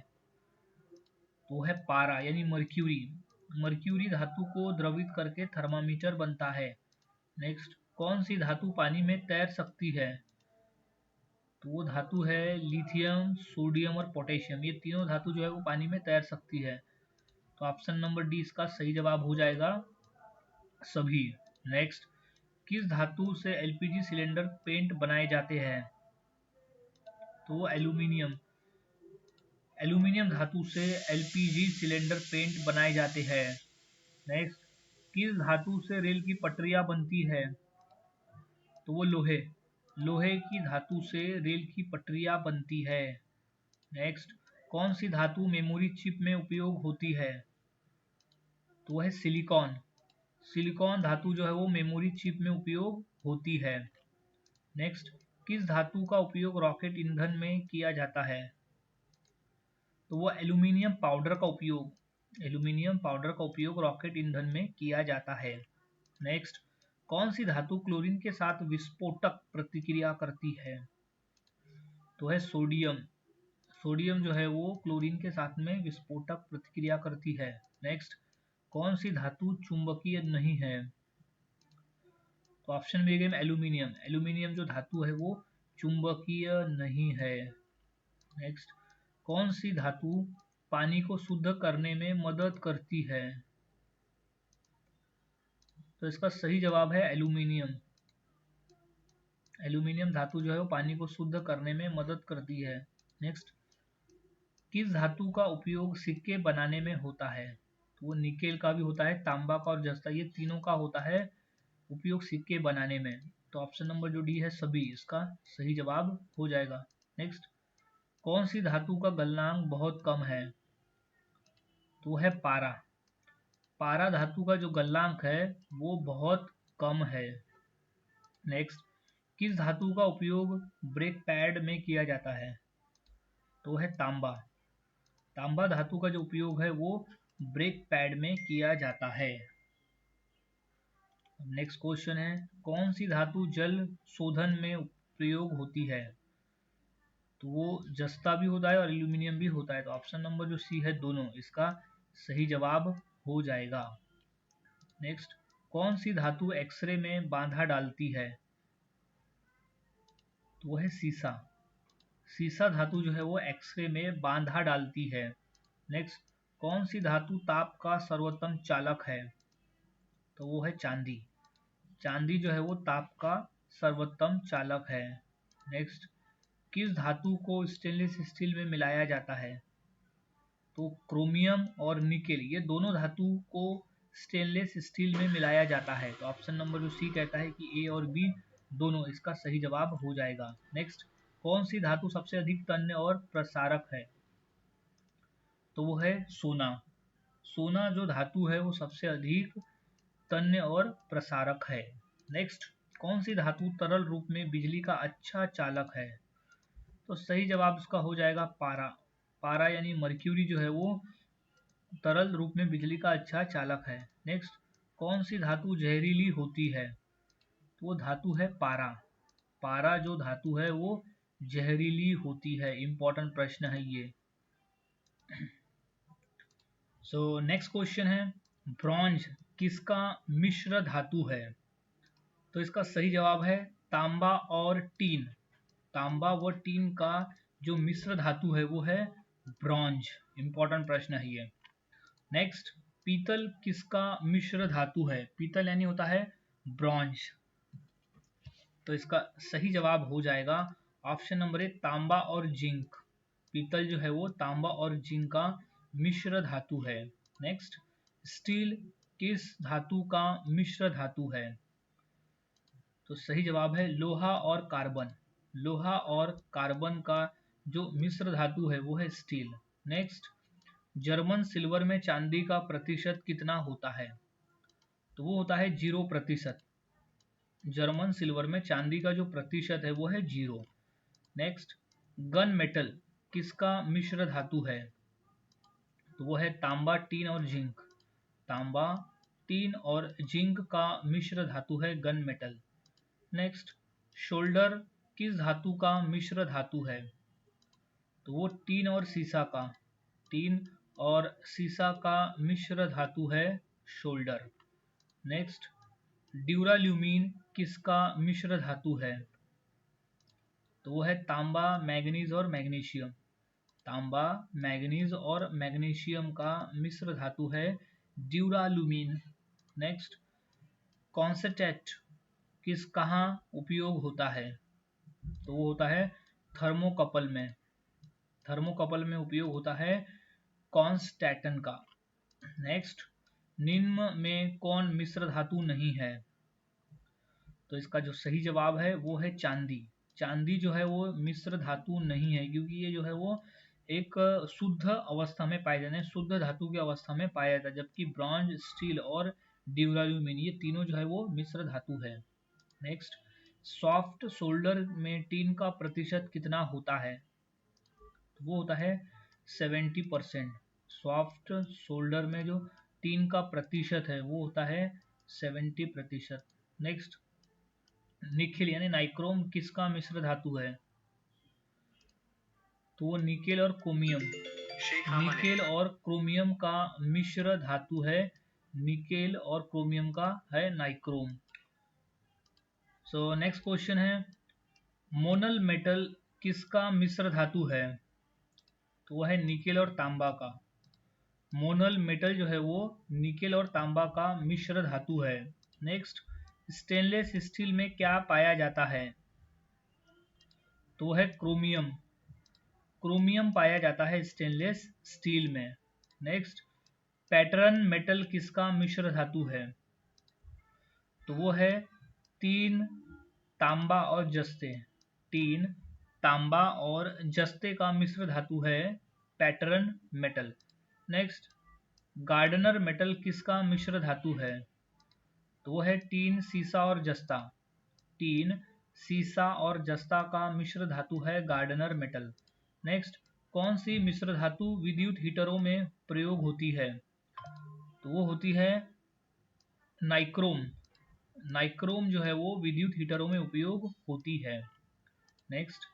तो है पारा यानी मर्क्यूरी। मर्क्यूरी धातु को द्रवित करके थर्मामीटर बनता है। नेक्स्ट, कौन सी धातु पानी में तैर सकती है? तो वो धातु है लिथियम, सोडियम और पोटेशियम, ये तीनों धातु जो है वो पानी में तैर सकती है। तो ऑप्शन नंबर डी इसका सही जवाब हो जाएगा सभी। नेक्स्ट, किस धातु से एलपीजी सिलेंडर पेंट बनाए जाते हैं? तो वो एल्यूमिनियम। एल्यूमिनियम धातु से एलपीजी सिलेंडर पेंट बनाए जाते हैं। नेक्स्ट, किस धातु से रेल की पटरियां बनती है? तो वो लोहे की धातु से रेल की पटरियां बनती है। नेक्स्ट, कौन सी धातु मेमोरी चिप में उपयोग होती है? तो वह है सिलिकॉन। सिलिकॉन धातु जो है वो मेमोरी चिप में उपयोग होती है। नेक्स्ट, किस धातु का उपयोग रॉकेट ईंधन में किया जाता है? तो वो एल्यूमिनियम पाउडर का उपयोग रॉकेट ईंधन में किया जाता है। नेक्स्ट, कौन सी धातु क्लोरीन के साथ विस्फोटक प्रतिक्रिया करती है? तो है सोडियम। सोडियम जो है वो क्लोरीन के साथ में विस्फोटक प्रतिक्रिया करती है। नेक्स्ट, कौन सी धातु चुंबकीय नहीं है? तो ऑप्शन में गए एल्यूमिनियम। एल्यूमिनियम जो धातु है वो चुंबकीय नहीं है। नेक्स्ट, कौन सी धातु पानी को शुद्ध करने में मदद करती है? तो इसका सही जवाब है एल्यूमिनियम। एल्यूमिनियम धातु जो है वो पानी को शुद्ध करने में मदद करती है। नेक्स्ट, किस धातु का उपयोग सिक्के बनाने में होता है? तो वो निकेल का भी होता है, तांबा का और जस्ता, ये तीनों का होता है उपयोग सिक्के बनाने में। तो ऑप्शन नंबर जो डी है सभी इसका सही जवाब हो जाएगा। नेक्स्ट, कौन सी धातु का गलनांक बहुत कम है? तो है पारा। पारा धातु का जो गलनांक है वो बहुत कम है। नेक्स्ट, किस धातु का उपयोग ब्रेक पैड में किया जाता है? तो है तांबा। तांबा धातु का जो उपयोग है वो ब्रेक पैड में किया जाता है। नेक्स्ट क्वेश्चन है, कौन सी धातु जल शोधन में प्रयोग होती है? तो वो जस्ता भी होता है और एल्यूमिनियम भी होता है। तो ऑप्शन नंबर जो सी है दोनों इसका सही जवाब हो जाएगा। नेक्स्ट, कौन सी धातु एक्सरे में बाधा डालती है? तो वो है सीसा। सीसा धातु जो है वो एक्सरे में बाधा डालती है। नेक्स्ट, कौन सी धातु ताप का सर्वोत्तम चालक है? तो वो है चांदी। चांदी जो है वो ताप का सर्वोत्तम चालक है। नेक्स्ट, किस धातु को स्टेनलेस स्टील में मिलाया जाता है? तो क्रोमियम और निकेल, ये दोनों धातु को स्टेनलेस स्टील में मिलाया जाता है। तो ऑप्शन नंबर जो सी कहता है कि ए और बी दोनों इसका सही जवाब हो जाएगा। नेक्स्ट, कौन सी धातु सबसे अधिक तन्य और प्रसारक है? तो वो है सोना। सोना जो धातु है वो सबसे अधिक तन्य और प्रसारक है। नेक्स्ट, कौन सी धातु तरल रूप में बिजली का अच्छा चालक है? तो सही जवाब इसका हो जाएगा पारा। पारा यानी मर्क्यूरी जो है वो तरल रूप में बिजली का अच्छा चालक है। नेक्स्ट, कौन सी धातु जहरीली होती है? तो वो धातु है पारा। पारा जो धातु है वो जहरीली होती है। इंपॉर्टेंट प्रश्न है ये। सो नेक्स्ट क्वेश्चन है, ब्रॉन्ज किसका मिश्र धातु है? तो इसका सही जवाब है तांबा और टीन। तांबा व टीन का जो मिश्र धातु है वो है ब्रॉन्ज। इंपॉर्टेंट प्रश्न है ये। नेक्स्ट, पीतल किसका मिश्र धातु है? पीतल यानी होता है ब्रॉन्ज। तो इसका सही जवाब हो जाएगा ऑप्शन नंबर ए तांबा और जिंक। पीतल जो है वो तांबा और जिंक का मिश्र धातु है। नेक्स्ट, स्टील किस धातु का मिश्र धातु है? तो सही जवाब है लोहा और कार्बन। लोहा और कार्बन का जो मिश्र धातु है वो है स्टील। नेक्स्ट, जर्मन सिल्वर में चांदी का प्रतिशत कितना होता है? तो वो होता है 0%। जर्मन सिल्वर में चांदी का जो प्रतिशत है वो है 0। नेक्स्ट, गन मेटल किसका मिश्र धातु है? तो वो है तांबा, टीन और जिंक। तांबा, टीन और जिंक का मिश्र धातु है गन मेटल। नेक्स्ट, शोल्डर किस धातु का मिश्र धातु है? तो वो टीन और सीसा का। टीन और सीसा का मिश्र धातु है शोल्डर। नेक्स्ट, ड्यूराल्यूमीन किसका मिश्र धातु है? तो वो है तांबा, मैग्नीज और मैग्नीशियम। तांबा, मैग्नीज और मैग्नीशियम का मिश्र धातु है ड्यूराल्यूमीन। नेक्स्ट, कॉन्सेंट्रेट कहाँ उपयोग होता है? तो वो होता है थर्मोकपल में। थर्मोकपल में उपयोग होता है कॉन्स्टैटन का। नेक्स्ट, निम्न में कौन मिश्र धातु नहीं है? तो इसका जो सही जवाब है वो है चांदी। चांदी जो है वो मिश्र धातु नहीं है, क्योंकि ये जो है वो एक शुद्ध अवस्था में पाया जाता है, शुद्ध धातु की अवस्था में पाया जाता है, जबकि ब्रॉन्ज, स्टील और ड्यूराल्यूमिन ये तीनों जो है वो मिश्र धातु है। नेक्स्ट, सॉफ्ट सोल्डर में टीन का प्रतिशत कितना होता है? तो वो होता है 70%। सॉफ्ट सोल्डर में जो टीन का प्रतिशत है वो होता है 70%। नेक्स्ट, निकेल यानी नाइक्रोम किसका मिश्र धातु है? तो वो निकेल और क्रोमियम, निकेल और क्रोमियम का मिश्र धातु है। निकेल और क्रोमियम का है नाइक्रोम। सो नेक्स्ट क्वेश्चन है, मोनल मेटल किसका मिश्र धातु है? तो वो है निकेल और तांबा का। मोनल मेटल जो है वो निकेल और तांबा का मिश्र धातु है। नेक्स्ट, स्टेनलेस स्टील में क्या पाया जाता है? तो वो है क्रोमियम। क्रोमियम पाया जाता है स्टेनलेस स्टील में। नेक्स्ट, पैटर्न मेटल किसका मिश्र धातु है? तो वो है तीन, तांबा और जस्ते। तीन, तांबा और जस्ते का मिश्र धातु है pattern metal. Next, Gardner metal किसका मिश्र धातु है? तो वो है टीन, सीसा और जस्ता। टीन, सीसा और जस्ता का मिश्र धातु है गार्डनर मेटल। नेक्स्ट, कौन सी मिश्र धातु विद्युत हीटरों में प्रयोग होती है? तो वो होती है नाइक्रोम। नाइक्रोम जो है वो विद्युत हीटरों में उपयोग होती है। नेक्स्ट,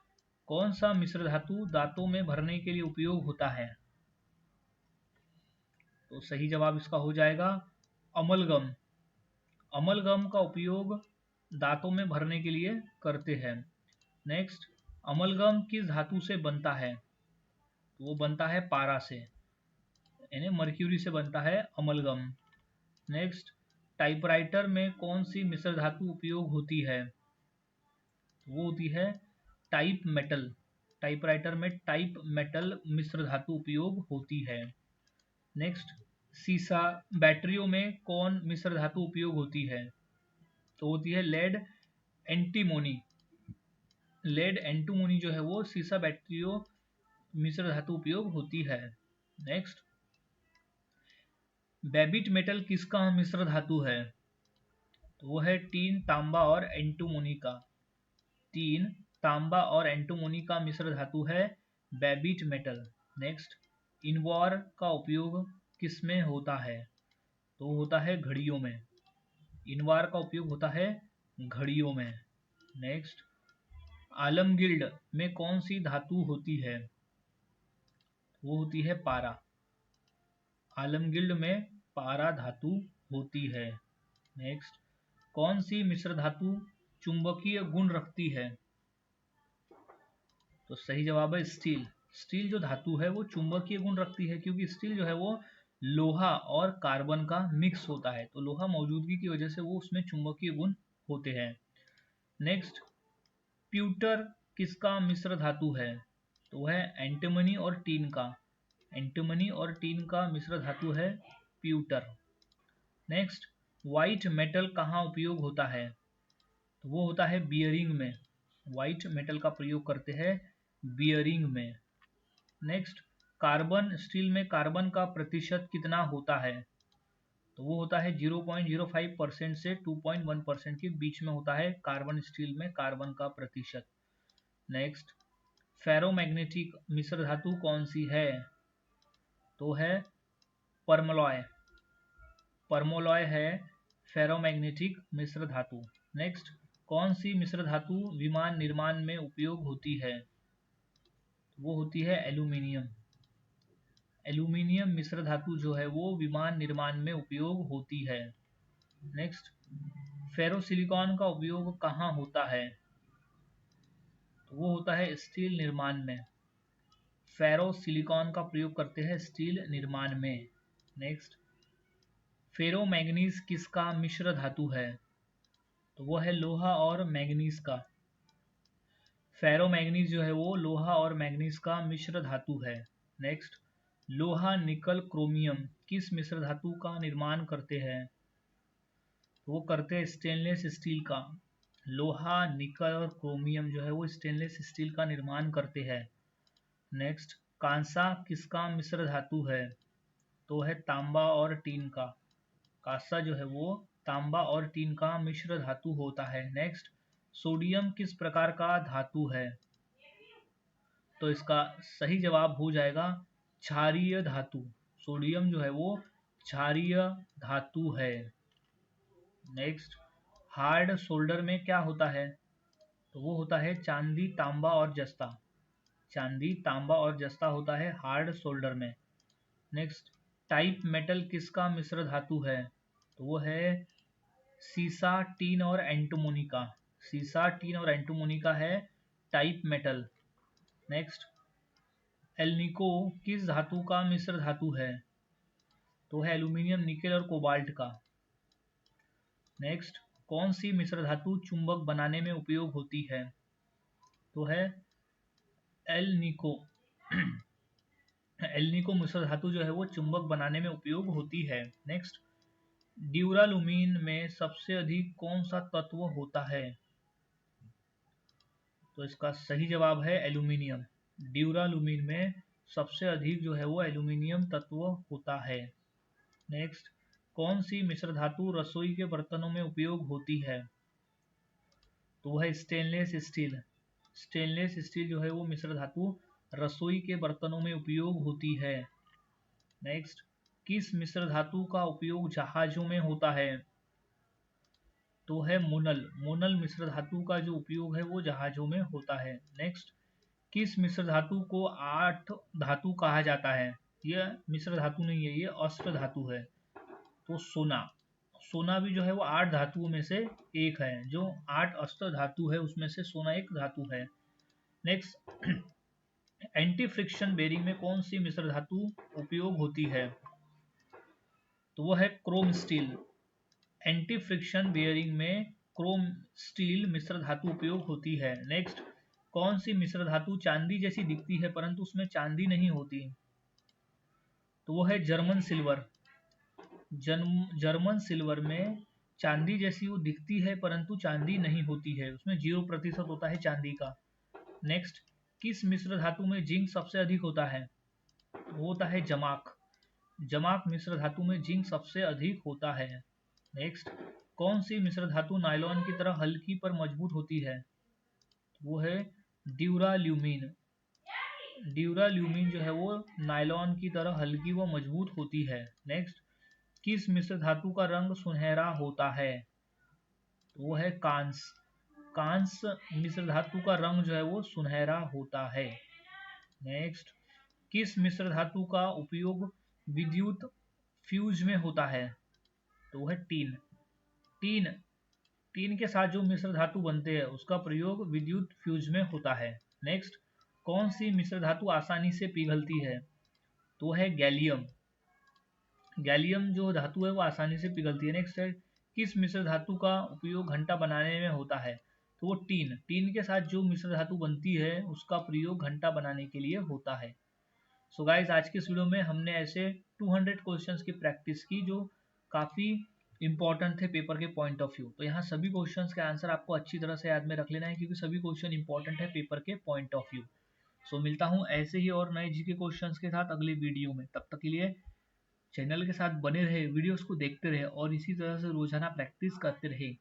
कौन सा मिश्र धातु दांतों में भरने के लिए उपयोग होता है? तो सही जवाब इसका हो जाएगा अमलगम। अमलगम का उपयोग दांतों में भरने के लिए करते हैं। नेक्स्ट, अमलगम किस धातु से बनता है? तो वो बनता है पारा से, यानी मर्क्यूरी से बनता है अमलगम। नेक्स्ट, टाइपराइटर में कौन सी मिश्र धातु उपयोग होती है? वो होती है टाइप मेटल। टाइपराइटर में टाइप मेटल मिश्र धातु उपयोग होती है। नेक्स्ट, सीसा बैटरियों में कौन मिश्र धातु उपयोग होती है? तो होती है लेड एंटीमोनी। लेड एंटीमोनी जो है वो सीसा बैटरियों मिश्र धातु उपयोग होती है। नेक्स्ट, बेबिट मेटल किसका मिश्र धातु है? तो वो है टीन, तांबा और एंटीमोनी का। टीन, तांबा और एंटीमोनी का मिश्र धातु है बेबिट मेटल। नेक्स्ट, इनवार का उपयोग किस में होता है? तो होता है घड़ियों में। इनवार का उपयोग होता है घड़ियों में। नेक्स्ट, आलमगिल्ड में कौन सी धातु होती है? वो होती है पारा। आलमगिल्ड में पारा धातु होती है। नेक्स्ट, कौन सी मिश्र धातु चुंबकीय गुण रखती है? तो सही जवाब है स्टील। स्टील जो धातु है वो चुंबकीय गुण रखती है, क्योंकि स्टील जो है वो लोहा और कार्बन का मिक्स होता है, तो लोहा मौजूदगी की वजह से वो उसमें चुंबकीय गुण होते हैं। नेक्स्ट, प्यूटर किसका मिश्र धातु है? तो वह है एंटीमनी और टीन का। एंटीमनी और टीन का मिश्र धातु है प्यूटर। नेक्स्ट, व्हाइट मेटल कहाँ उपयोग होता है? तो वो होता है बियरिंग में। व्हाइट मेटल का प्रयोग करते हैं बियरिंग में। नेक्स्ट, कार्बन स्टील में कार्बन का प्रतिशत कितना होता है? तो वो होता है 0.05% से 2.1% के बीच में होता है कार्बन स्टील में कार्बन का प्रतिशत। नेक्स्ट, फेरोमैग्नेटिक मिश्र धातु कौन सी है? तो है परमलॉय। परमोलॉय है फेरोमैग्नेटिक मिश्र धातु। नेक्स्ट, कौन सी मिश्र धातु विमान निर्माण में उपयोग होती है? वो होती है एल्यूमिनियम। एल्यूमिनियम मिश्र धातु जो है वो विमान निर्माण में उपयोग होती है। नेक्स्ट, फेरोसिलिकॉन का उपयोग कहाँ होता है? तो वो होता है स्टील निर्माण में। फेरोसिलिकॉन का प्रयोग करते हैं स्टील निर्माण में। नेक्स्ट, फेरोमैग्नीज किसका मिश्र धातु है? तो वो है लोहा और मैग्नीज का। फेरोमैग्नीज जो है वो लोहा और मैग्नीज का मिश्र धातु है। नेक्स्ट, लोहा निकल क्रोमियम किस मिश्र धातु का निर्माण करते हैं? तो वो करते हैं स्टेनलेस स्टील का। लोहा, निकल और क्रोमियम जो है वो स्टेनलेस स्टील का निर्माण करते हैं। नेक्स्ट, कांसा किसका मिश्र धातु है? तो है तांबा और टीन का। कांसा जो है वो तांबा और टीन का मिश्र धातु होता है। नेक्स्ट, सोडियम किस प्रकार का धातु है? तो इसका सही जवाब हो जाएगा क्षारीय धातु। सोडियम जो है वो क्षारीय धातु है। नेक्स्ट, हार्ड सोल्डर में क्या होता है? तो वो होता है चांदी, तांबा और जस्ता। चांदी, तांबा और जस्ता होता है हार्ड सोल्डर में। नेक्स्ट, टाइप मेटल किसका मिश्र धातु है? तो वो है सीसा, टीन और एंटीमोनी का। सीसा, टीन और एंटीमोनी का है टाइप मेटल। नेक्स्ट, एल्निको किस धातु का मिश्र धातु है? तो है एल्यूमिनियम, निकेल और कोबाल्ट का। नेक्स्ट, कौन सी मिश्र धातु चुंबक बनाने में उपयोग होती है? तो है एल्निको। एल्निको मिश्र धातु जो है वो चुंबक बनाने में उपयोग होती है। नेक्स्ट, ड्यूरालुमीन में सबसे अधिक कौन सा तत्व होता है? तो इसका सही जवाब है एल्यूमिनियम। ड्यूरालुमीन में सबसे अधिक जो है वो एल्यूमिनियम तत्व होता है। नेक्स्ट, कौन सी मिश्र धातु रसोई के बर्तनों में उपयोग होती है? तो है स्टेनलेस स्टील। स्टेनलेस स्टील जो है वो मिश्र धातु रसोई के बर्तनों में उपयोग होती है। नेक्स्ट, किस मिश्र धातु का उपयोग जहाजों में होता है? तो है मोनल। मोनल मिश्र धातु का जो उपयोग है वो जहाजों में होता है। नेक्स्ट, किस मिश्र धातु को आठ धातु कहा जाता है? यह मिश्र धातु नहीं है, ये अष्ट धातु है। तो सोना। सोना भी जो है वो आठ धातुओं में से एक है। जो आठ अष्ट धातु है उसमें से सोना एक धातु है। नेक्स्ट, एंटी फ्रिक्शन बेरिंग में कौन सी मिश्र धातु उपयोग होती है? तो वो है Chrome steel. Anti friction bearing में क्रोम स्टील मिश्र धातु उपयोग होती है। नेक्स्ट, कौन सी मिश्र धातु चांदी जैसी दिखती है परंतु उसमें चांदी नहीं होती? तो वो है जर्मन सिल्वर। जर्मन सिल्वर में चांदी जैसी वो दिखती है परंतु चांदी नहीं होती है, उसमें 0% होता है चांदी का। नेक्स्ट, किस मिश्र धातु में जिंक सबसे अधिक होता है? वो होता है जमाक। जमाक मिश्र धातु में जिंक सबसे अधिक होता है। नेक्स्ट, कौन सी मिश्र धातु नायलॉन की तरह हल्की पर मजबूत होती है? वो है ड्यूराल्यूमीन। ड्यूराल्यूमीन जो है वो नायलॉन की तरह हल्की व मजबूत होती है। नेक्स्ट, किस मिश्र धातु का रंग सुनहरा होता है? वो है कांस। कांस मिश्र धातु का रंग जो है वो सुनहरा होता है। नेक्स्ट, किस मिश्र धातु का उपयोग विद्युत फ्यूज में होता है? तो वो है टीन। टीन टीन के साथ जो मिश्र धातु बनते हैं उसका प्रयोग विद्युत फ्यूज में होता है। नेक्स्ट, कौन सी मिश्र धातु आसानी से पिघलती है? तो है गैलियम। गैलियम जो धातु है वो आसानी से पिघलती है। नेक्स्ट है, किस मिश्र धातु का उपयोग घंटा बनाने में होता है? तो वो टीन। टीन के साथ जो मिश्र धातु बनती है उसका प्रयोग घंटा बनाने के लिए होता है। सो गाइज, आज के इस वीडियो में हमने ऐसे 200 क्वेश्चंस की प्रैक्टिस की जो काफ़ी इंपॉर्टेंट थे पेपर के पॉइंट ऑफ व्यू। तो यहाँ सभी क्वेश्चंस के आंसर आपको अच्छी तरह से याद में रख लेना है क्योंकि सभी क्वेश्चन इंपॉर्टेंट है पेपर के पॉइंट ऑफ व्यू। सो मिलता हूँ ऐसे ही और नए जीके क्वेश्चंस के साथ अगले वीडियो में। तब तक के लिए चैनल के साथ बने रहे, वीडियोस को देखते रहे और इसी तरह से रोजाना प्रैक्टिस करते रहे।